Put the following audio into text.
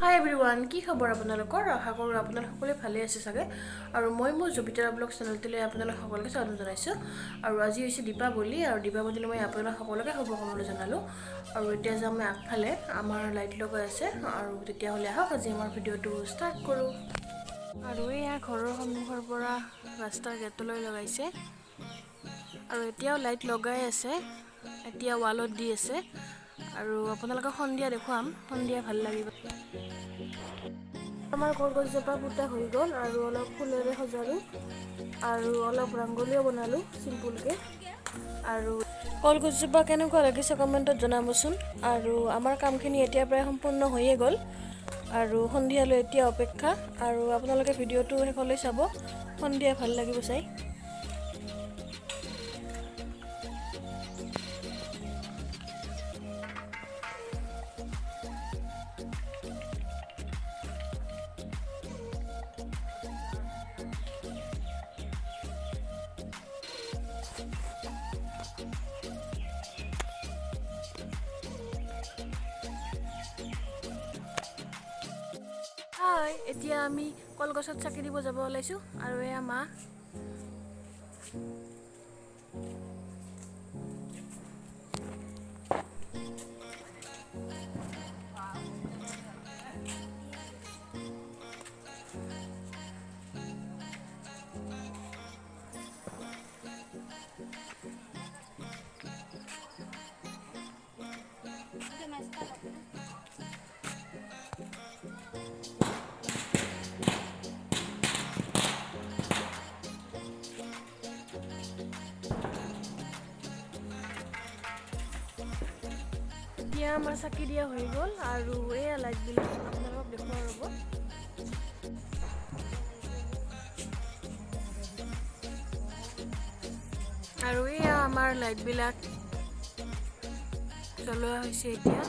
হাই everyone, কি খবৰ আপোনালোকৰ? আশা কৰোঁ আপোনালোক সকলোৱে ভালে আছে চাগে। আৰু মই মোৰ জুপিটাৰ ব্লগ চেনেলটোলৈ আপোনালোক সকলোকে স্বাগতম জনাইছোঁ। আৰু আজি হৈছে দীপাৱলী, আৰু দীপাৱলীলৈ মই আপোনালোক সকলোকে শুভকামনা জনালোঁ। আৰু এতিয়া যাম মই আগফালে, আমাৰ লাইট লগাই আছে। আৰু তেতিয়াহ'লে আহক আজি আমাৰ ভিডিঅ'টো ষ্টাৰ্ট কৰোঁ। আৰু এয়া ঘৰৰ সন্মুখৰ পৰা ৰাস্তাৰ গেটলৈ লগাইছে, আৰু এতিয়াও লাইট লগাই আছে, এতিয়া ৱালত দি আছে। আৰু আপোনালোকক সন্ধিয়া দেখুৱাম, সন্ধিয়া ভাল লাগিব। আমাৰ কলগছজোপা পুতা হৈ গ'ল, আৰু অলপ ফুলেৰে সজালোঁ, আৰু অলপ ৰংগলীও বনালোঁ চিম্পুলকৈ। আৰু কলগছজোপা কেনেকুৱা লাগিছে কমেণ্টত জনাবচোন। আৰু আমাৰ কামখিনি এতিয়া প্ৰায় সম্পূৰ্ণ হৈয়ে গ'ল, আৰু সন্ধিয়ালৈ এতিয়া অপেক্ষা। আৰু আপোনালোকে ভিডিঅ'টো শেষলৈ চাব, সন্ধিয়া ভাল লাগিব চাই। এতিয়া আমি কলগছত চাকি দিব যাব ওলাইছোঁ, আৰু এয়া মা। এতিয়া আমাৰ চাকি দিয়া হৈ গ'ল, আৰু এয়া লাইটবিলাক আপোনালোকক দেখুৱাই ৰ'ব। আৰু এয়া আমাৰ লাইটবিলাক জ্বলোৱা হৈছে এতিয়া।